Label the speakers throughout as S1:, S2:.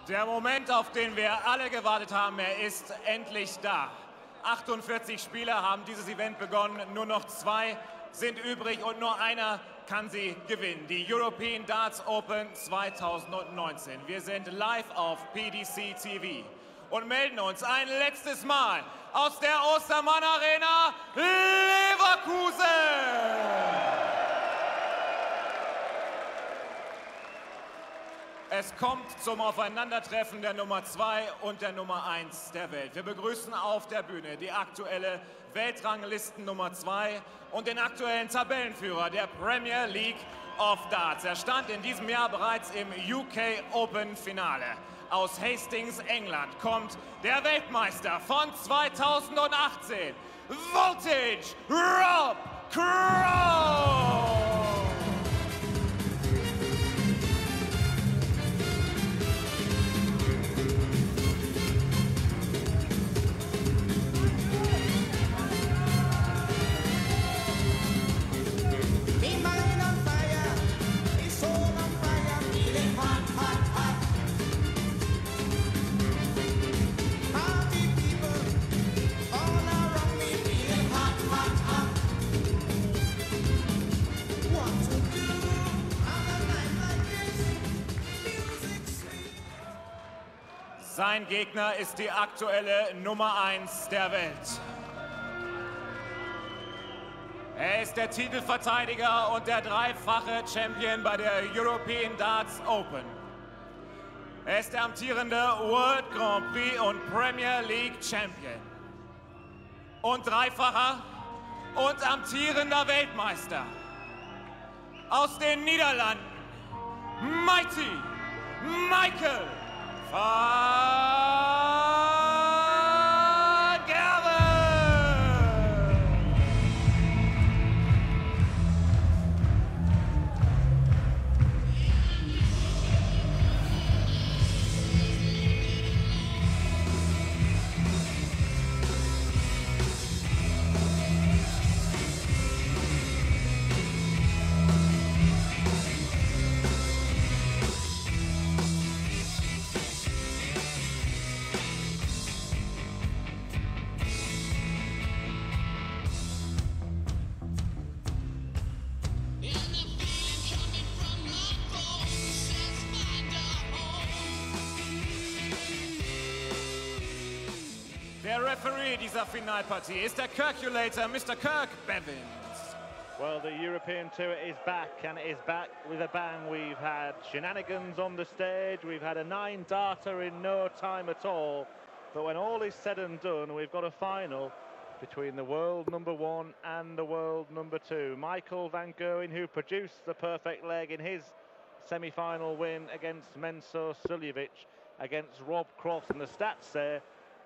S1: Der Moment, auf den wir alle gewartet haben, er ist endlich da. 48 Spieler haben dieses Event begonnen, nur noch 2 sind übrig und nur einer kann sie gewinnen. Die European Darts Open 2019. Wir sind live auf PDC TV und melden uns ein letztes Mal aus der Ostermann Arena Leverkusen. Es kommt zum Aufeinandertreffen der Nummer 2 und der Nummer 1 der Welt. Wir begrüßen auf der Bühne die aktuelle Weltranglisten Nummer 2 und den aktuellen Tabellenführer der Premier League of Darts. Er stand in diesem Jahr bereits im UK Open Finale. Aus Hastings, England, kommt der Weltmeister von 2018, Voltage Rob Cross! Sein Gegner ist die aktuelle Nummer 1 der Welt. Er ist der Titelverteidiger und der dreifache Champion bei der European Darts Open. Er ist der amtierende World Grand Prix und Premier League Champion. Und dreifacher und amtierender Weltmeister. Aus den Niederlanden, Mighty Michael van Gerwen! Der Referee dieser Finalpartie ist der Calculator, Mr. Kirk Bevins.
S2: Well, the European Tour is back, and it is back with a bang. We've had shenanigans on the stage, we've had a 9-darter in no time at all, but when all is said and done, we've got a final between the world number 1 and the world number 2. Michael van Gerwen, who produced the perfect leg in his semi-final win against Menzo Suljevic, against Rob Cross, and the stats say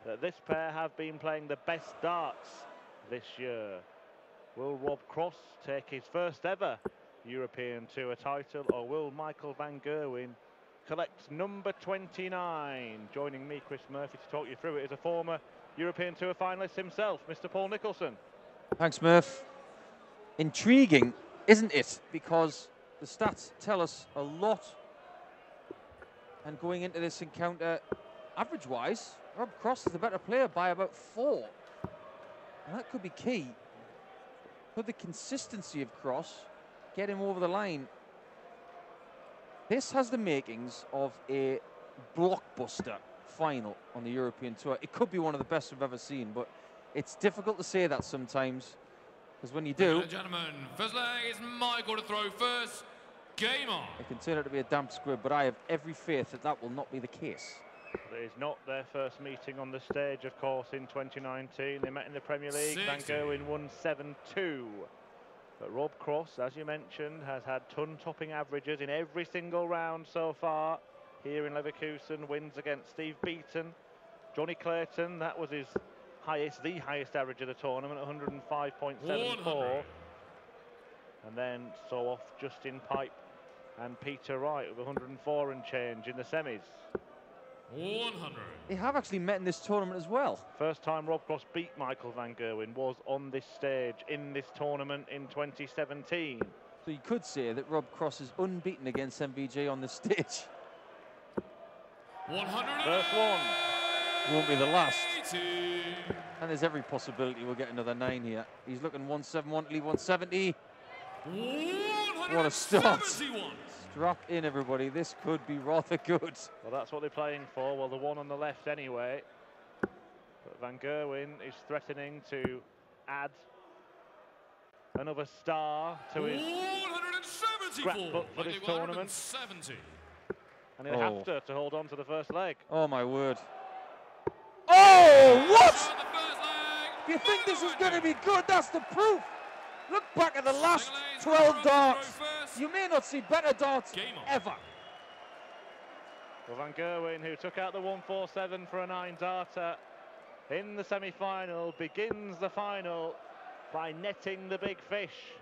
S2: that this pair have been playing the best darts this year. Will Rob Cross take his first ever European Tour title, or will Michael van Gerwen collect number 29? Joining me, Chris Murphy, to talk you through it is a former European Tour finalist himself, Mr. Paul Nicholson.
S3: Thanks, Murph. Intriguing, isn't it? Because the stats tell us a lot. And going into this encounter, average-wise, Rob Cross is the better player by about 4. And that could be key. Could the consistency of Cross get him over the line? This has the makings of a blockbuster final on the European Tour. It could be one of the best we've ever seen, but it's difficult to say that sometimes, because when you do...
S4: Gentlemen, first leg is Michael to throw first. Game on.
S3: It can turn out to be a damp squib, but I have every faith that that will not be the case.
S2: It is not their first meeting on the stage, of course, in 2019. They met in the Premier League.
S4: 60.
S2: Van Gerwen won 7-2. But Rob Cross, as you mentioned, has had ton-topping averages in every single round so far. Here in Leverkusen, wins against Steve Beaton. Johnny Clayton, that was his highest, the highest average of the tournament, 105.74. And then so off Justin Pipe and Peter Wright with 104 and change in the semis.
S4: 100.
S3: They have actually met in this tournament as well.
S2: First time Rob Cross beat Michael van Gerwen was on this stage in this tournament in 2017.
S3: So you could say that Rob Cross is unbeaten against MVJ on this stage.
S2: First one.
S3: Won't be the last. And there's every possibility we'll get another 9 here. He's looking 171 to leave 170. What a start. Strap in, everybody. This could be rather good.
S2: Well, that's what they're playing for. Well, the one on the left anyway. But Van Gerwen is threatening to add another star to his scrapbook for this tournament. And he'll have to hold on to the first leg.
S3: Oh, my word. Oh, what? You think this is going to be good? That's the proof. Look back at the last 12 darts. You may not see better darts ever.
S2: Well, Van Gerwen, who took out the 147 for a 9-darter in the semi-final, begins the final by netting the big fish.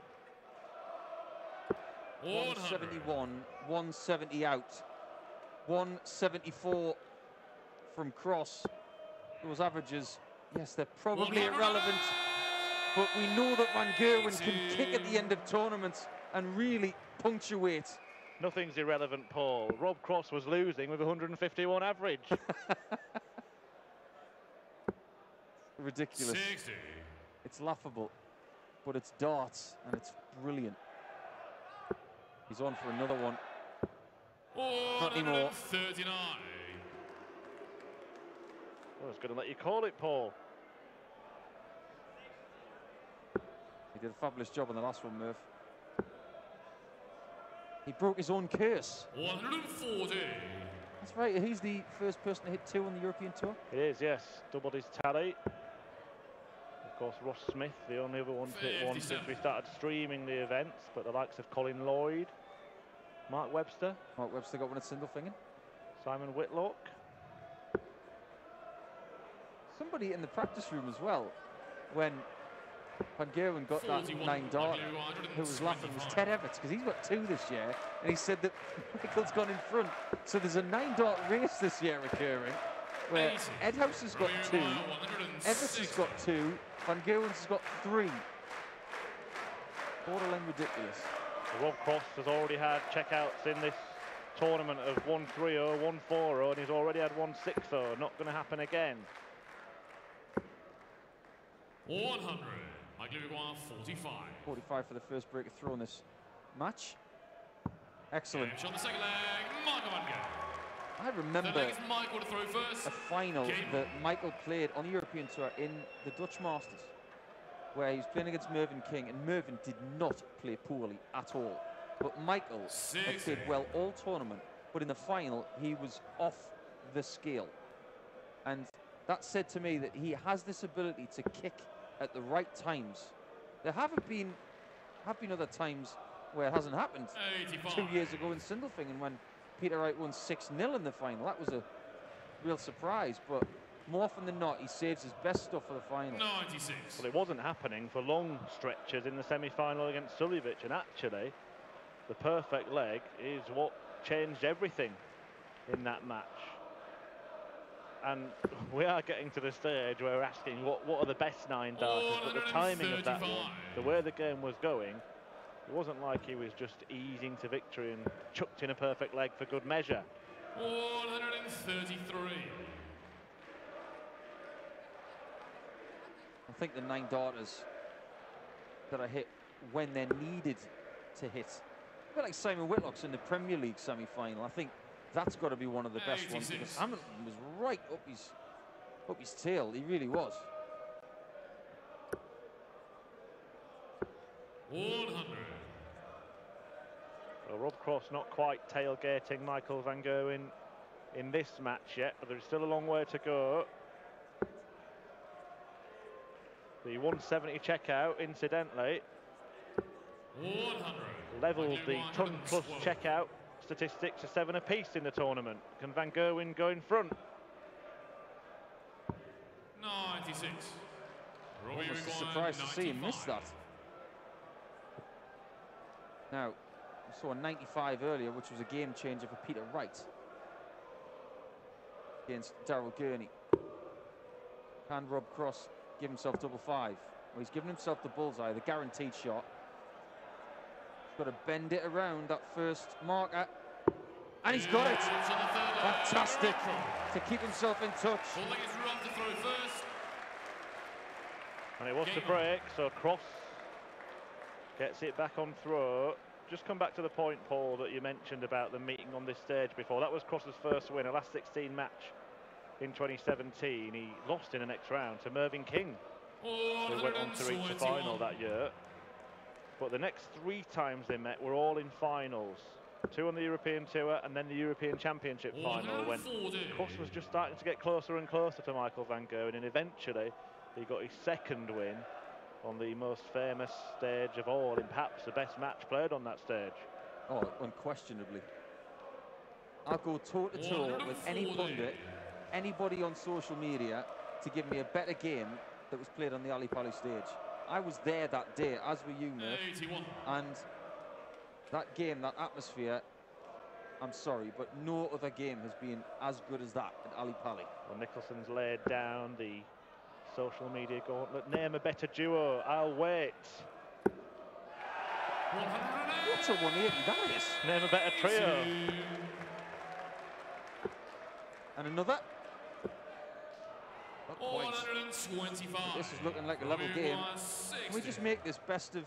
S3: 171, 170 out, 174 from cross. Those averages, yes, they're probably irrelevant, but we know that Van Gerwen can kick at the end of tournaments and really punctuate.
S2: Nothing's irrelevant, Paul. Rob Cross was losing with 151 average.
S3: Ridiculous.
S4: 60.
S3: It's laughable, but it's darts and it's brilliant. He's on for another one. Not anymore.
S4: 39.
S2: I was going to let you call it, Paul.
S3: He did a fabulous job on the last one, Murph. He broke his own curse.
S4: 140.
S3: That's right, he's the first person to hit 2 on the European Tour.
S2: He is, yes. Doubled his tally. Of course, Ross Smith, the only other one to hit 1 since we started streaming the events, but the likes of Colin Lloyd, Mark Webster.
S3: Mark Webster got one at Sindelfingen.
S2: Simon Whitlock.
S3: Somebody in the practice room as well, when Van Gerwen got that 9-darter, who was laughing, was Ted Everts, because he's got 2 this year, and he said that Michael's gone in front. So there's a 9-dart race this year occurring, where Edhouse has got 2, Everts has got 2, Van Gerwen's has got 3. Borderline ridiculous.
S2: Rob Cross has already had checkouts in this tournament of 130, 140, and he's already had 160. Not going to happen again.
S4: 100. Michael 45.
S3: 45 for the first break of throw in this match. Excellent.
S4: On the second leg, Michael Van Gerwen.
S3: I remember
S4: Leg is Michael to throw first.
S3: a final that Michael played on the European Tour in the Dutch Masters, where he was playing against Mervyn King, and Mervyn did not play poorly at all. But Michael had played well all tournament, but in the final he was off the scale. And that said to me that he has this ability to kick at the right times. There have been other times where it hasn't happened.
S4: 85.
S3: 2 years ago in Sindelfingen when Peter Wright won 6-0 in the final. That was a real surprise, but more often than not, he saves his best stuff for the final.
S4: 96.
S2: Well, it wasn't happening for long stretches in the semi-final against Suljevic, and actually, the perfect leg is what changed everything in that match. And we are getting to the stage where we're asking what are the best 9-darters, but the timing of that one, the way the game was going, it wasn't like he was just easing to victory and chucked in a perfect leg for good measure.
S4: 133.
S3: I think the 9-darters that are hit when they're needed to hit, a bit like Simon Whitlock's in the Premier League semi-final. I think that's got to be one of the best
S4: 86.
S3: ones, because Hamilton was right up his tail. He really was.
S4: 100.
S2: Well, Rob Cross not quite tailgating Michael Van Gerwen in this match yet, but there's still a long way to go. The 170 checkout, incidentally,
S4: 100.
S2: levelled the ton plus checkout statistics to 7 apiece in the tournament. Can Van Gerwen go in front?
S4: 96.
S3: Almost a surprise to see him miss that. Now, we saw a 95 earlier, which was a game changer for Peter Wright against Daryl Gurney. Can Rob Cross give himself double 5? Well, he's given himself the bullseye, the guaranteed shot. He's got to bend it around that first marker. And he's got it. Fantastic to keep himself in touch.
S2: And it was to break, so Cross gets it back on throw. Just come back to the point, Paul, that you mentioned about the meeting on this stage before. That was Cross's first win, a last 16 match in 2017. He lost in the next round to Mervyn King, who went on to reach the final that year. But the next 3 times they met were all in finals. 2 on the European Tour and then the European Championship final, when Cross was just starting to get closer and closer to Michael van Gerwen, and eventually he got his second win on the most famous stage of all, in perhaps the best match played on that stage.
S3: Oh, unquestionably. I'll go toe-to-toe with any pundit, anybody on social media, to give me a better game that was played on the Ali Pali stage. I was there that day, as were you, Murph. And that game, that atmosphere, I'm sorry, but no other game has been as good as that at Ali Pali.
S2: Well, Nicholson's laid down the social media gauntlet. Name a better duo. I'll wait.
S3: What's a 180 that is?
S2: Name a better trio.
S3: And another. Not quite.
S4: 125.
S3: This is looking like a level game. Can we just make this best of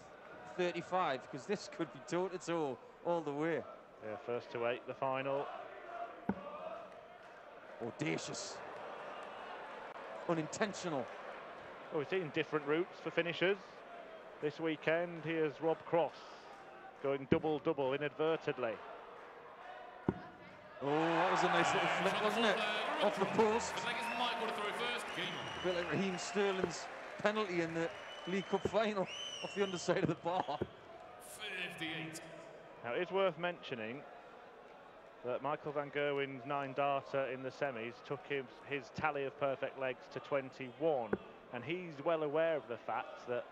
S3: 35? Because this could be toe-to-toe all the way.
S2: Yeah, first to 8, the final.
S3: Audacious. Unintentional.
S2: Well, we've seen different routes for finishers. This weekend, here's Rob Cross going double-double inadvertently.
S3: Oh, that was a nice little flick, wasn't it? Off the post. A bit like Raheem Sterling's penalty in the League Cup final off the underside of the bar.
S4: 58.
S2: Now, it's worth mentioning that Michael van Gerwen's 9-darter in the semis took his tally of perfect legs to 21, and he's well aware of the fact that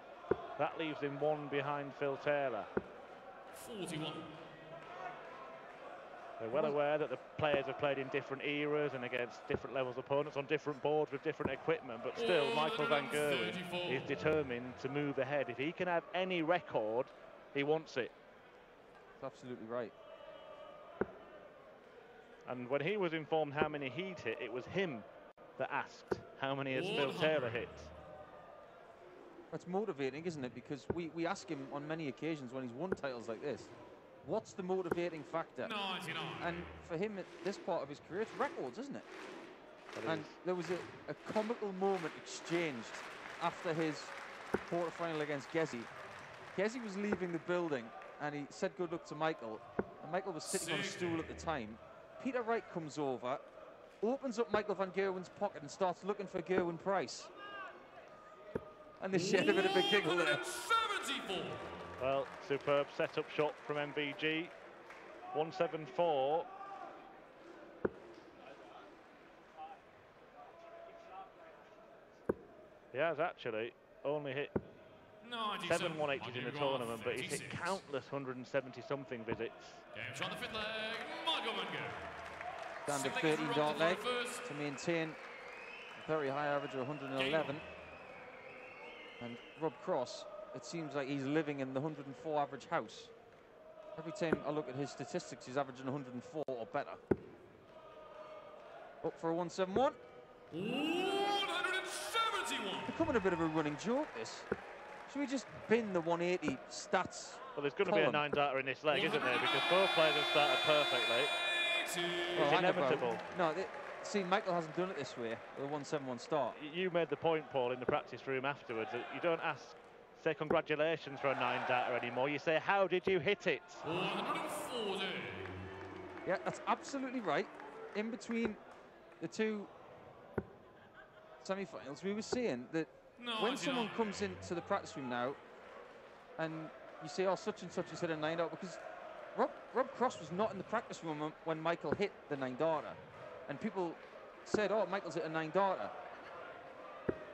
S2: that leaves him 1 behind Phil Taylor.
S4: 41.
S2: They're well aware that the players have played in different eras and against different levels of opponents on different boards with different equipment, but still Michael van Gerwen is determined to move ahead. If he can have any record, he wants it.
S3: That's absolutely right.
S2: And when he was informed how many he'd hit, it was him that asked how many has Phil Taylor hit.
S3: That's motivating, isn't it? Because we ask him on many occasions when he's won titles like this, what's the motivating factor?
S4: 99.
S3: And for him at this part of his career, it's records, isn't it?
S2: And
S3: there was a comical moment exchanged after his quarter-final against Gezi. Gezi was leaving the building and he said good luck to Michael, and Michael was sitting on a stool at the time. Peter Wright comes over, opens up Michael van Gerwen's pocket and starts looking for Gerwen Price. And they shared a bit of a giggle there.
S4: 174.
S2: well, superb setup shot from MVG. 174. He has actually only hit 7 180s in the tournament, but he's hit countless 170-something visits.
S4: Game's on the fifth leg, Michael van Gerwen.
S3: Standard 13-dart leg to maintain a very high average of 111. And Rob Cross, it seems like he's living in the 104 average house. Every time I look at his statistics, he's averaging 104 or better. Up for a 171.
S4: 171.
S3: Becoming a bit of a running joke, this. Should we just bin the 180 stats?
S2: Well, there's going to be a 9-darter in this leg, isn't there? Because both players have started perfectly.
S3: Well,
S2: It's inevitable.
S3: No, see, Michael hasn't done it this way with a 171 start.
S2: You made the point, Paul, in the practice room afterwards, that you don't say congratulations for a 9-darter anymore. You say, how did you hit it?
S4: 140.
S3: Yeah, that's absolutely right. In between the two semi-finals, we were saying that when someone comes into the practice room now and you say, oh, such and such has hit a 9-darter, because Rob Cross was not in the practice room when Michael hit the 9-darter. And people said, oh, Michael's hit a 9-darter.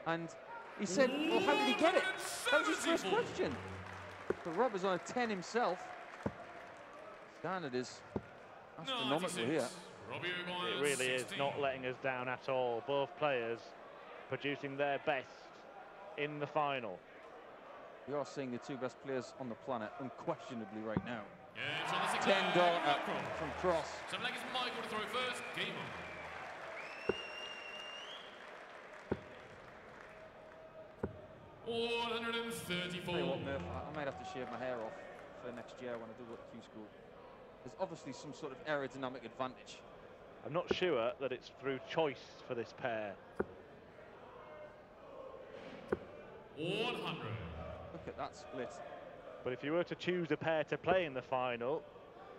S3: And he said, well, how did he get it? That was his first question. But Rob is on a 10 himself. Standard is astronomical here.
S2: It really is not letting us down at all. Both players producing their best in the final.
S3: We are seeing the two best players on the planet unquestionably right now.
S4: Yeah, it's on the
S3: $10 from Cross.
S4: So leg is Michael to throw first. Game on. $134.
S3: Tell you what, Murph, I might have to shave my hair off for next year when I do go to Q school. There's obviously some sort of aerodynamic advantage.
S2: I'm not sure that it's through choice for this pair.
S4: 100.
S3: Look at that split.
S2: But if you were to choose a pair to play in the final,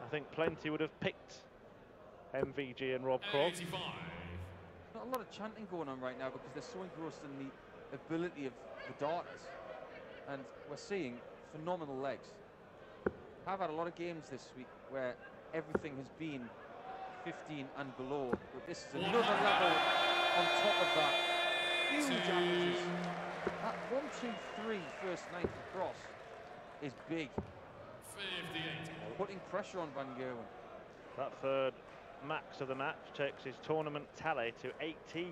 S2: I think plenty would have picked MVG and Rob Cross.
S4: 85.
S3: Not a lot of chanting going on right now because they're so engrossed in the ability of the darters. And we're seeing phenomenal legs. I've had a lot of games this week where everything has been 15 and below, but this is another level on top of that. Huge averages. That 1, 2, 3 first 9 for Cross is big.
S4: 58.
S3: Putting pressure on Van Gerwen.
S2: That third max of the match takes his tournament tally to 18.
S3: I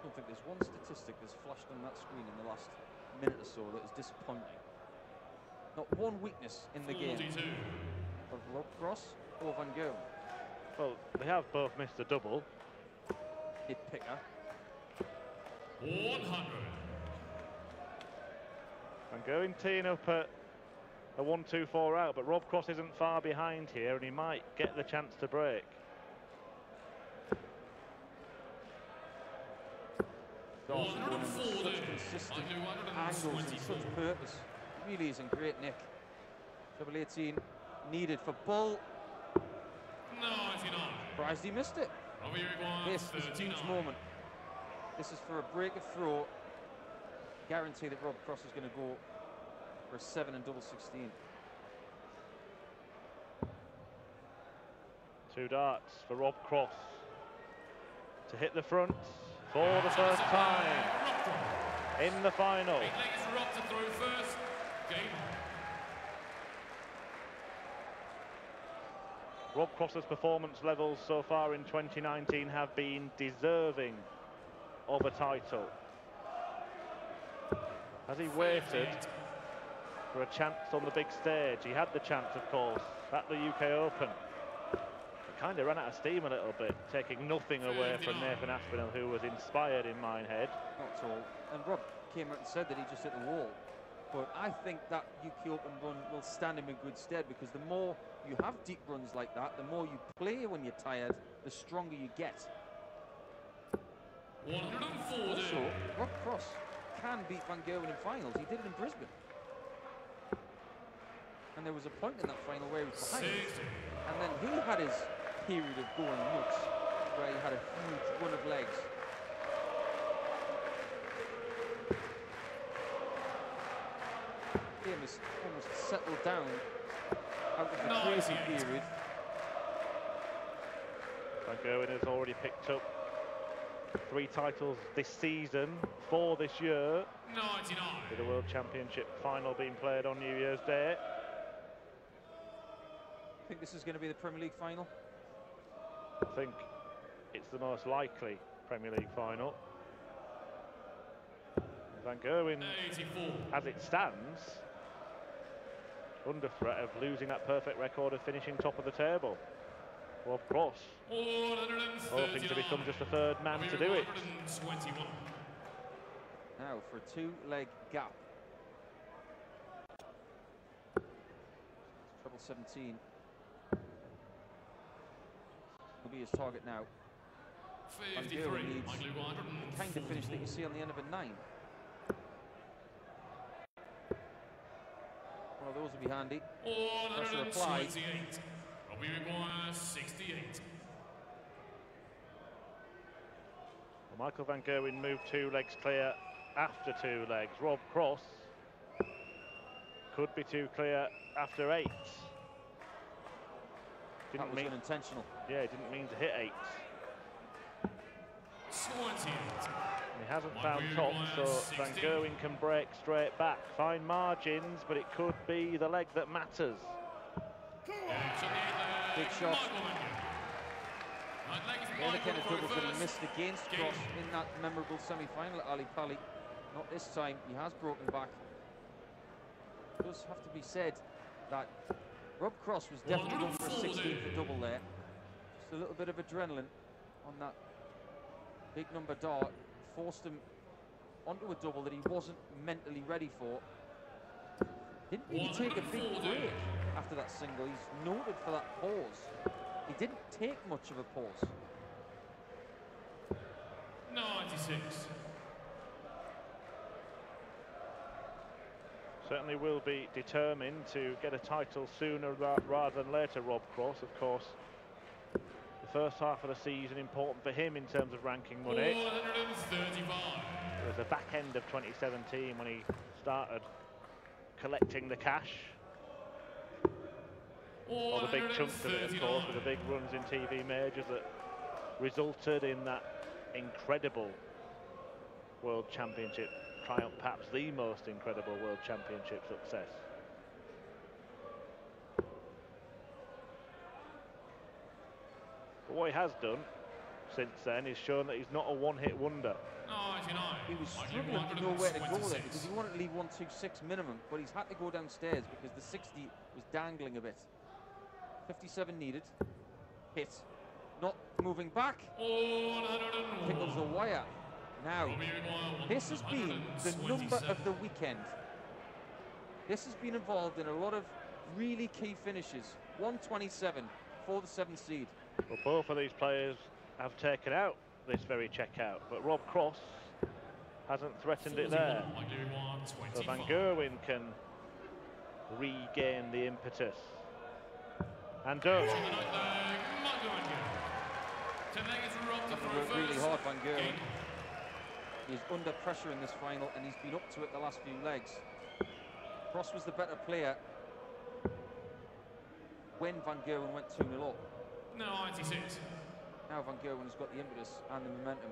S3: don't think there's one statistic that's flashed on that screen in the last minute or so that is disappointing. Not one weakness in the
S4: 42.
S3: game of Rob Cross or Van Gerwen.
S2: Well, they have both missed a double.
S3: Hit picker.
S4: 100.
S2: Van Gerwen teeing up at a 1-2-4 out, but Rob Cross isn't far behind here and he might get the chance to break.
S3: Dawson going in with such consistent angles and such purpose. Really is in great nick. Double 18 needed for Bull.
S4: 99.
S3: Surprised he missed it. This is a huge moment. This is for a break of throw. Guarantee that Rob Cross is going to go for a 7 and double 16.
S2: 2 darts for Rob Cross to hit the front for the first time in the final.
S4: Big leg is Rob to throw first. Game on.
S2: Rob Cross's performance levels so far in 2019 have been deserving of a title. Has he waited for a chance on the big stage? He had the chance, of course, at the UK Open. He kind of ran out of steam a little bit, taking nothing away from Nathan Aspinall, who was inspired in Minehead.
S3: Not at all. And Rob came out and said that he just hit the wall. But I think that UK Open run will stand him in good stead, because the more you have deep runs like that, the more you play when you're tired, the stronger you get.
S4: 140.
S3: Also, Rob Cross can beat Van Gerwen in finals. He did it in Brisbane. And there was a point in that final where he was behind.
S4: 60.
S3: And then he had his period of going nuts, where he had a huge run of legs. Game has almost settled down out of the crazy period.
S2: Van Gerwen has already picked up 3 titles this season, 4 this year.
S4: 99.
S2: With the World Championship final being played on New Year's Day.
S3: I think this is going to be the Premier League final.
S2: I think it's the most likely Premier League final. Van Gerwen,
S4: 84.
S2: as it stands, under threat of losing that perfect record of finishing top of the table. Rob Cross,
S4: 139.
S2: hoping to become just the third man to do it.
S4: 121.
S3: Now for a 2-leg gap. Treble 17 will be his target now. Van
S4: 53.
S3: Gerwen needs the kind of finish that you see on the end of a 9. One of those would be handy. Pressure applied.
S4: 128. We require 68.
S2: Well, Michael Van Gerwen moved 2 legs clear after 2 legs. Rob Cross could be 2 clear after 8.
S3: That was unintentional.
S2: Yeah, he didn't mean to hit 8.
S4: 28.
S2: He hasn't found top, so Van Gerwen can break straight back. Fine margins, but it could be the leg that matters.
S3: Big shot. The other kind of doubles that he missed against Cross in that memorable semi-final at Ali Pali. Not this time. He has broken back. It does have to be said, that Rob Cross was definitely going for a 16 for double there. Just a little bit of adrenaline on that big number dart. Forced him onto a double that he wasn't mentally ready for. Didn't really take a big break after that single. He's noted for that pause. He didn't take much of a pause.
S4: 96.
S2: Certainly will be determined to get a title sooner rather than later, Rob Cross. Of course, the first half of the season important for him in terms of ranking money.
S4: 135.
S2: It was the back end of 2017 when he started collecting the cash. Or the big chunks of it, of course, with the big runs in TV majors that resulted in that incredible World Championship triumph, perhaps the most incredible World Championship success. But what he has done since then is shown that he's not a one-hit wonder.
S4: 99.
S3: He was struggling to know where to go there because he wanted to leave 126 minimum, but he's had to go downstairs because the 60 was dangling a bit. 57 needed. Hit. Not moving back. Tickles the wire. Now, this has been the number of the weekend. This has been involved in a lot of really key finishes. 127 for the 7th seed.
S2: Well, both of these players have taken out this very checkout, but Rob Cross hasn't threatened it there. So Van Gerwen can regain the impetus. And does.
S3: Worked really hard, Van Gerwen. He's under pressure in this final, and he's been up to it the last few legs. Cross was the better player when Van Gerwen went 2-0 up.
S4: 96.
S3: Now Van Gerwen has got the impetus and the momentum.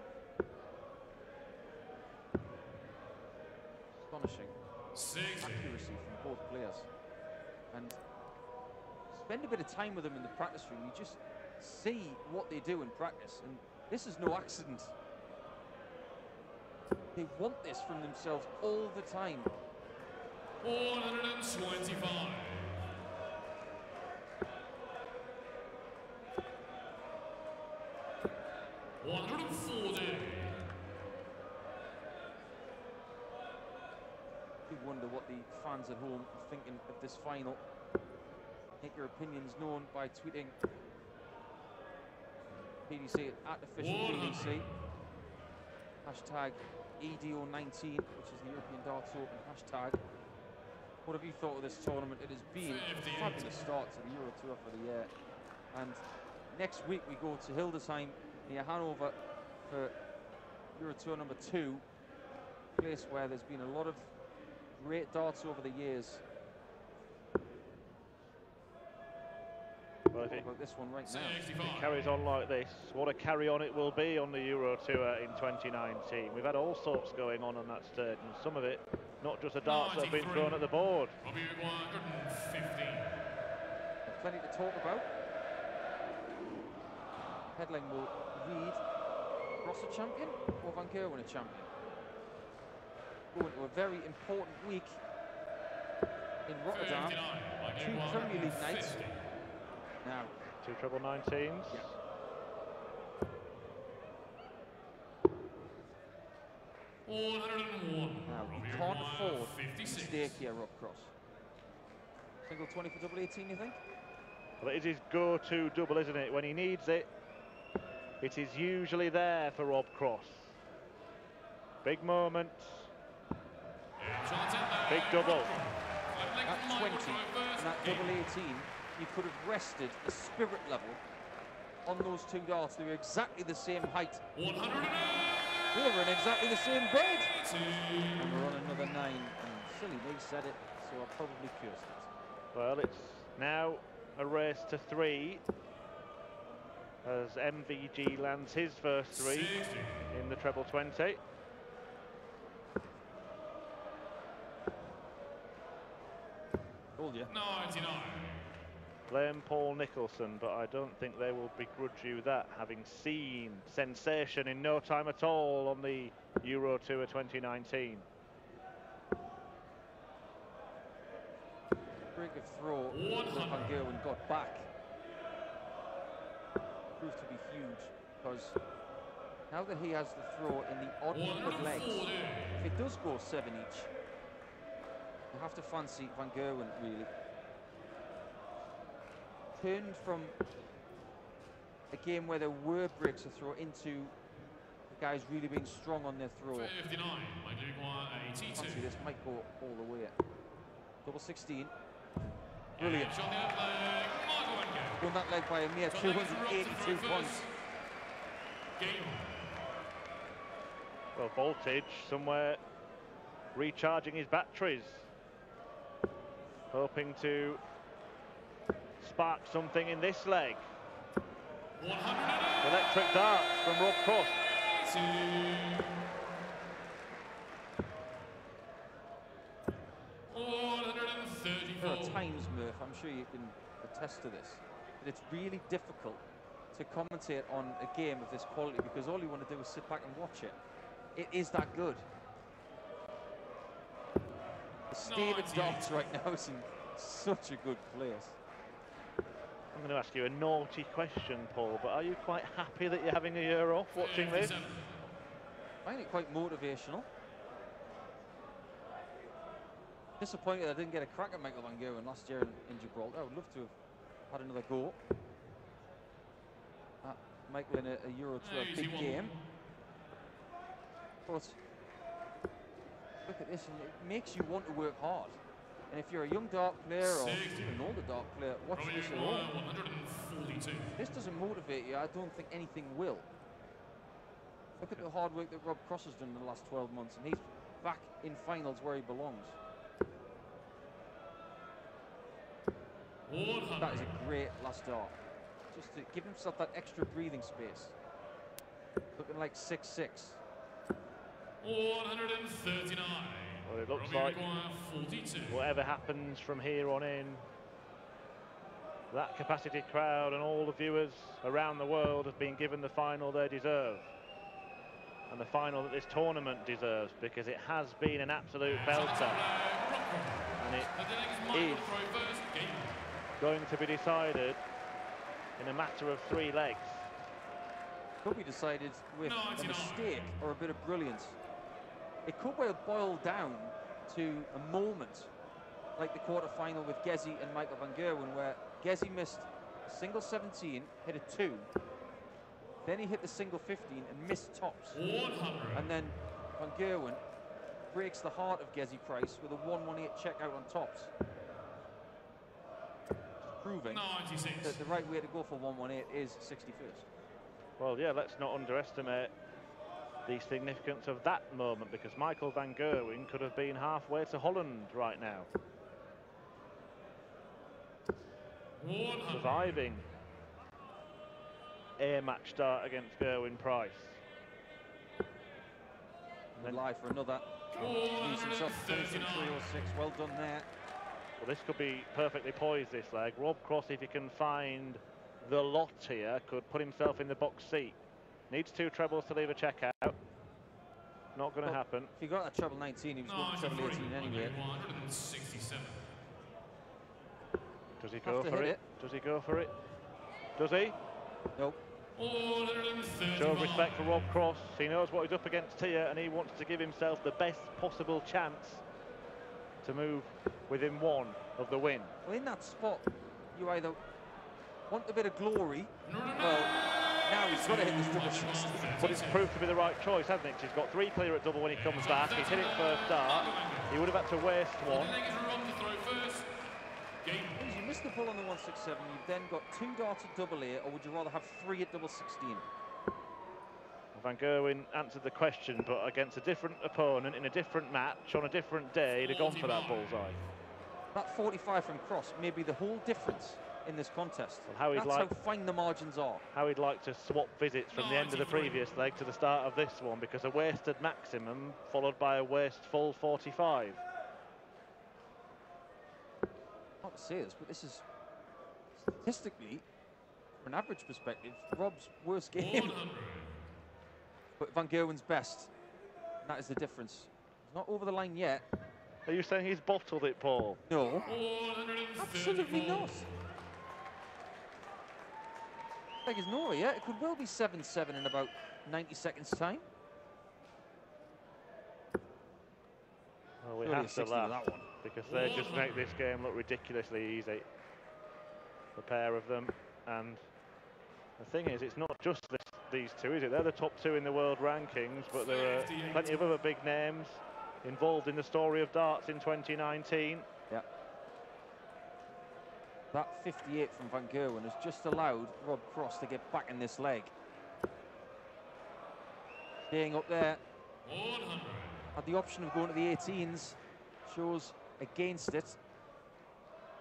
S3: Astonishing
S4: 60.
S3: accuracy from both players. And spend a bit of time with them in the practice room. You just see what they do in practice, and this is no accident. They want this from themselves all the time.
S4: 125.
S3: You wonder what the fans at home are thinking of this final. Make your opinions known by tweeting PDC at official PDC. Hashtag EDO19, which is the European Darts Open hashtag. What have you thought of this tournament? It has been a fabulous start to the Euro Tour for the year. And next week we go to Hildesheim near Hanover for Euro Tour number 2. A place where there's been a lot of great darts over the years.
S2: Well, if it,
S3: about this one right now.
S2: if it carries on like this, what a carry-on it will be on the Euro Tour in 2019. We've had all sorts going on that stage, and some of it, not just the darts that have been thrown at the board.
S3: Plenty to talk about. Headling will read Ross a champion or Van Gerwen a champion. Going to a very important week in Rotterdam. 2 Premier League nights. Now,
S2: 2 treble 19s.
S3: Yeah. Now, he can't afford a mistake here, Rob Cross. Single 20 for double 18, you think?
S2: Well, it is his go-to double, isn't it? When he needs it, it is usually there for Rob Cross. Big moment. Big double.
S3: At 20 and that double 18, you could have rested the spirit level on those 2 darts. They were exactly the same height.
S4: 108.
S3: They were in exactly the same bed. And we're on another 9. And silly me said it, so I probably cursed it.
S2: Well, it's now a race to 3 as MVG lands his first 3 in the treble 20.
S3: Told you.
S4: 99.
S2: Blame Paul Nicholson, but I don't think they will begrudge you that, having seen sensation in no time at all on the Euro Tour 2019.
S3: Break instinctive throw that Van Gerwen got back proved to be huge, because now that he has the throw in the odd number of legs, if it does go 7 each, you have to fancy Van Gerwen, really. Turned from a game where there were breaks of throw into the guys really being strong on their throw.
S4: 59,
S3: Fancy this might go all the way. Double 16. Brilliant. Won that leg by a mere 282 points.
S2: Well, Voltage somewhere recharging his batteries, hoping to spark something in this leg. Electric darts from Rob Cross.
S3: There are times, Murph, I'm sure you can attest to this, that it's really difficult to commentate on a game of this quality, because all you want to do is sit back and watch it. It is that good. The state of darts right now is in such a good place.
S2: I'm going to ask you a naughty question, Paul, but are you quite happy that you're having a year off watching this?
S3: I find it quite motivational. Disappointed I didn't get a crack at Michael Van Gerwen last year in Gibraltar. I would love to have had another go at Michael in a Euro Tour big game. But look at this, and it makes you want to work hard. And if you're a young dart player or even an older dart player, watching this at home, this doesn't motivate you, I don't think anything will. Look at the hard work that Rob Cross has done in the last 12 months, and he's back in finals where he belongs. That is a great last dart. Just to give himself that extra breathing space. Looking like 6-6.
S4: 139.
S2: Well, it looks like whatever happens from here on in, that capacity crowd and all the viewers around the world have been given the final they deserve. And the final that this tournament deserves, because it has been an absolute belter. And it is going to be decided in a matter of 3 legs.
S3: Could be decided with a mistake or a bit of brilliance. It could well boil down to a moment like the quarter-final with Gezi and Michael Van Gerwen, where Gezi missed a single 17, hit a 2. Then he hit the single 15 and missed tops. And then Van Gerwen breaks the heart of Gezi Price with a 118 checkout on tops. Proving that the right way to go for 118 is 61st.
S2: Well, yeah, let's not underestimate the significance of that moment, because Michael Van Gerwen could have been halfway to Holland right now. Surviving a match start against Gerwin Price.
S3: And then live for another. Leaves himself finishing 306. Well done there.
S2: Well, this could be perfectly poised, this leg. Rob Cross, if he can find the lot here, could put himself in the box seat. Needs 2 trebles to leave a checkout. Not going to happen.
S3: If he got that treble 19, he was going to treble 18 anyway.
S2: Does he go for it? Does he go for it? Does he?
S3: Nope.
S2: Show of respect for Rob Cross. He knows what he's up against here, and he wants to give himself the best possible chance to move within 1 of the win.
S3: Well, in that spot, you either want a bit of glory. Well, now he's got to hit this double 16.
S2: But it's proved to be the right choice, hasn't it? He's got 3 clear at double when he comes back. He's hit it first dart. He would have had to waste 1.
S3: If you miss the ball on the 167, you've then got 2 darts at double A, or would you rather have 3 at double 16?
S2: Van Gerwen answered the question, but against a different opponent in a different match on a different day, he'd have gone for that bullseye.
S3: That 45 from Cross may be the whole difference in this contest.
S2: Well,
S3: That's how fine the margins are.
S2: How he'd like to swap visits from the end of the previous leg to the start of this one, because a wasted maximum followed by a wasteful 45.
S3: Not to say this, but this is statistically, from an average perspective, Rob's worst game. But Van Gerwen's best. And that is the difference. He's not over the line yet.
S2: Are you saying he's bottled it, Paul?
S3: No, absolutely not. Like it's no, yeah, it could well be 7-7 in about 90 seconds time.
S2: Well, we have to laugh that one, because they just make this game look ridiculously easy. The pair of them, and the thing is, it's not just these two, is it? They're the top two in the world rankings, but there are plenty of other big names involved in the story of darts in 2019.
S3: Yeah. That 58 from Van Gerwen has just allowed Rob Cross to get back in this leg. Staying up there.
S4: 100.
S3: Had the option of going to the 18s. Shows against it.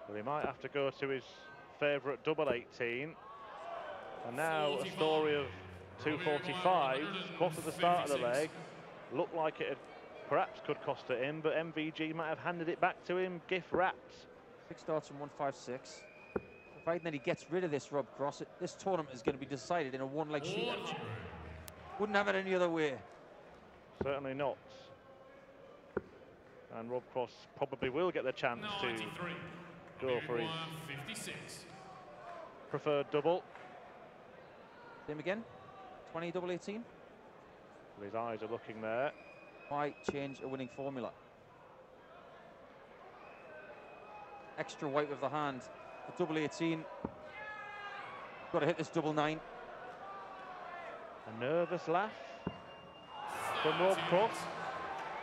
S2: Well, he might have to go to his favourite double 18. And now a story of 245. Cross at the start of the leg. Looked like it perhaps could cost it him, but MVG might have handed it back to him, gift wrapped.
S3: 6 darts from 156. Providing that he gets rid of this Rob Cross, this tournament is going to be decided in a one-leg shootout. Wouldn't have it any other way.
S2: Certainly not. And Rob Cross probably will get the chance to go for his preferred double.
S3: Same again, 20 double 18.
S2: Well, his eyes are looking there.
S3: Why change a winning formula? Extra white with the hand. The double 18. Got to hit this double 9.
S2: A nervous laugh from Rob Cross.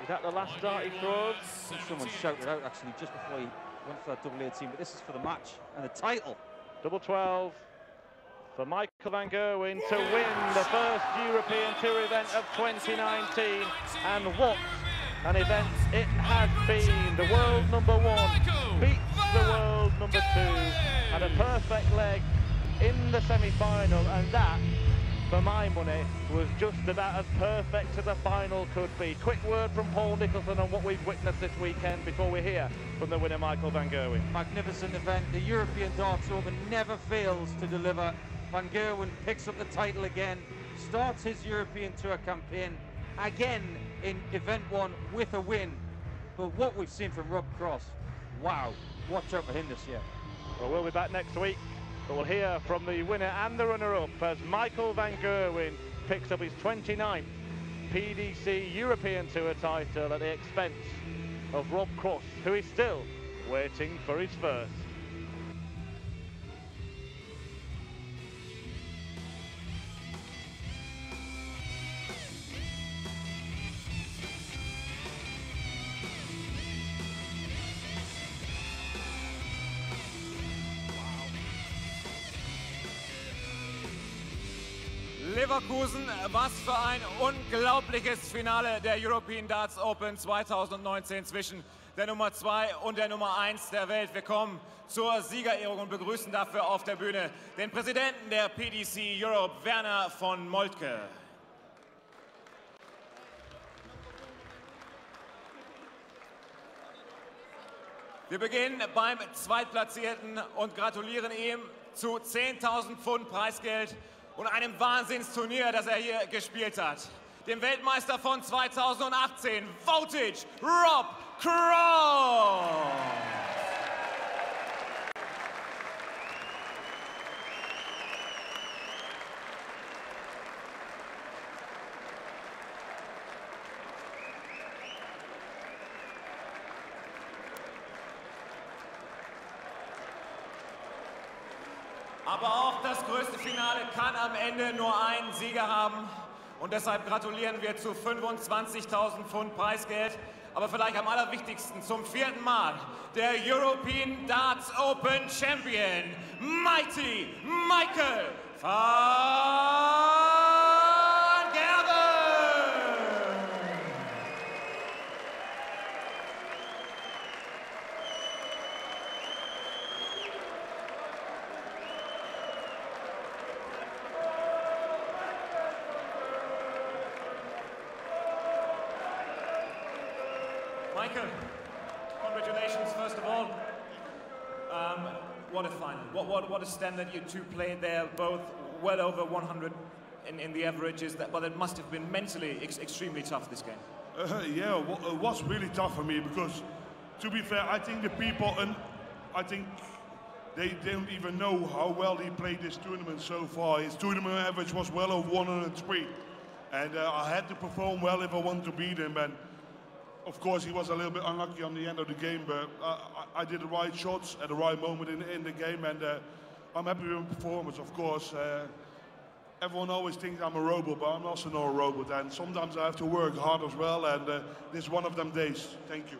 S2: Is that the last dart he throws?
S3: Someone shouted out actually just before he went for that double 18, but this is for the match and the title.
S2: Double 12 for Michael Van Gerwen to win the first European Tour event of 2019. And what an event it has been. The world #1 beats the world #2. Had a perfect leg in the semi-final, and that, for my money, was just about as perfect as a final could be. Quick word from Paul Nicholson on what we've witnessed this weekend before we hear from the winner, Michael Van Gerwen.
S3: Magnificent event. The European Darts Open never fails to deliver. Van Gerwen picks up the title again, starts his European Tour campaign again in Event 1 with a win. But what we've seen from Rob Cross, wow, watch out for him this year.
S2: Well, we'll be back next week, but we'll hear from the winner and the runner-up as Michael Van Gerwen picks up his 29th PDC European Tour title at the expense of Rob Cross, who is still waiting for his first.
S1: Leverkusen, was für ein unglaubliches Finale der European Darts Open 2019 zwischen der Nummer 2 und der Nummer 1 der Welt. Wir kommen zur Siegerehrung und begrüßen dafür auf der Bühne den Präsidenten der PDC Europe, Werner von Moltke. Wir beginnen beim Zweitplatzierten und gratulieren ihm zu 10.000 Pfund Preisgeld und einem Wahnsinnsturnier, das er hier gespielt hat. Dem Weltmeister von 2018, Voltage, Rob Cross! Aber auch das größte Finale kann am Ende nur einen Sieger haben. Und deshalb gratulieren wir zu 25.000 Pfund Preisgeld. Aber vielleicht am allerwichtigsten zum 4. Mal der European Darts Open Champion, Mighty Michael van Gerwen! Michael, congratulations first of all. What a final. What a standard you two played there, both well over 100 in the averages, but it must have been mentally extremely tough, this game.
S5: Yeah, it was really tough for me because to be fair, I think the people, and I think they don't even know how well he played this tournament so far. His tournament average was well over 103. And I had to perform well if I wanted to beat him. And of course, he was a little bit unlucky on the end of the game, but I did the right shots at the right moment in the game, and I'm happy with my performance, of course. Everyone always thinks I'm a robot, but I'm also not a robot, and sometimes I have to work hard as well, and this is one of them days. Thank you.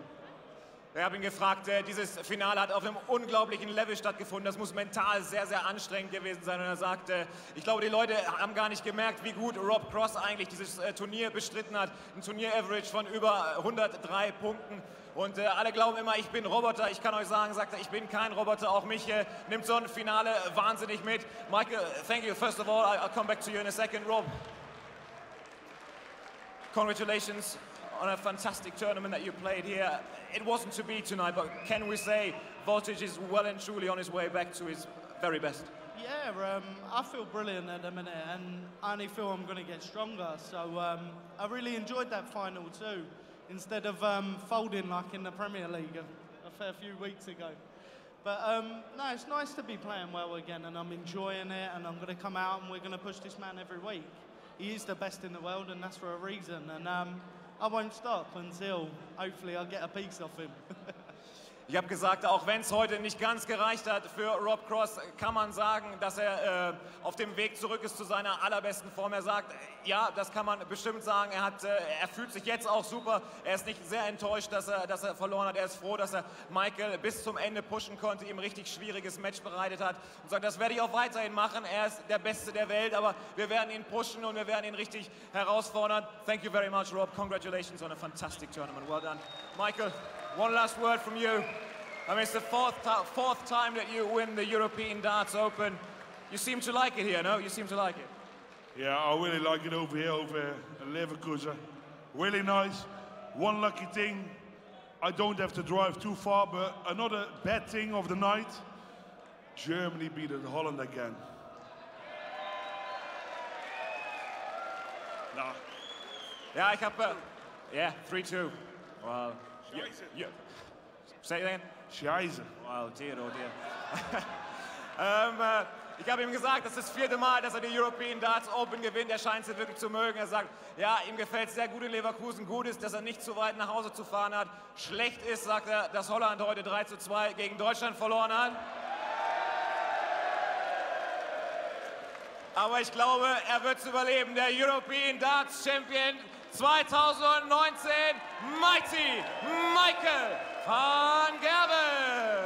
S1: Wir haben ihn gefragt, dieses Finale hat auf einem unglaublichen Level stattgefunden. Das muss mental sehr, sehr anstrengend gewesen sein. Und er sagte, ich glaube, die Leute haben gar nicht gemerkt, wie gut Rob Cross eigentlich dieses Turnier bestritten hat. Ein Turnier-Average von über 103 Punkten. Und alle glauben immer, ich bin Roboter. Ich kann euch sagen, sagt er, ich bin kein Roboter. Auch mich nimmt so ein Finale wahnsinnig mit. Michael, thank you. First of all, I'll come back to you in a second. Rob, congratulations on a fantastic tournament that you played here. It wasn't to be tonight, but can we say Voltage is well and truly on his way back to his very best?
S6: Yeah, I feel brilliant at the minute, and I only feel I'm going to get stronger. So I really enjoyed that final too, instead of folding like in the Premier League a fair few weeks ago. But no, it's nice to be playing well again, and I'm enjoying it, and I'm going to come out and we're going to push this man every week. He is the best in the world, and that's for a reason. And I won't stop until, hopefully, I'll get a piece of him.
S1: Ich habe gesagt, auch wenn es heute nicht ganz gereicht hat für Rob Cross, kann man sagen, dass er auf dem Weg zurück ist zu seiner allerbesten Form. Er sagt, ja, das kann man bestimmt sagen. Er fühlt sich jetzt auch super. Er ist nicht sehr enttäuscht, dass er verloren hat. Er ist froh, dass er Michael bis zum Ende pushen konnte, ihm ein richtig schwieriges Match bereitet hat. Und sagt, das werde ich auch weiterhin machen. Er ist der Beste der Welt, aber wir werden ihn pushen und wir werden ihn richtig herausfordern. Thank you very much, Rob. Congratulations on a fantastic tournament. Well done. Michael, one last word from you. I mean, it's the fourth time that you win the European Darts Open. You seem to like it here, no? You seem to like it.
S5: Yeah, I really like it over here, over Leverkusen. Really nice. One lucky thing, I don't have to drive too far, but another bad thing of the night, Germany beat Holland again. Nah.
S1: Ja, ich habe, yeah, 3-2. Well, yeah. Say it again.
S5: Scheiße.
S1: Wow, dear, oh dear. Ich habe ihm gesagt, das ist das 4. Mal, dass er die European Darts Open gewinnt. Er scheint es wirklich zu mögen. Er sagt, ja, ihm gefällt es sehr gut in Leverkusen. Gut ist, dass er nicht zu weit nach Hause zu fahren hat. Schlecht ist, sagt er, dass Holland heute 3-2 gegen Deutschland verloren hat. Aber ich glaube, er wird es überleben. Der European Darts Champion 2019, Mighty Michael van Gerwen.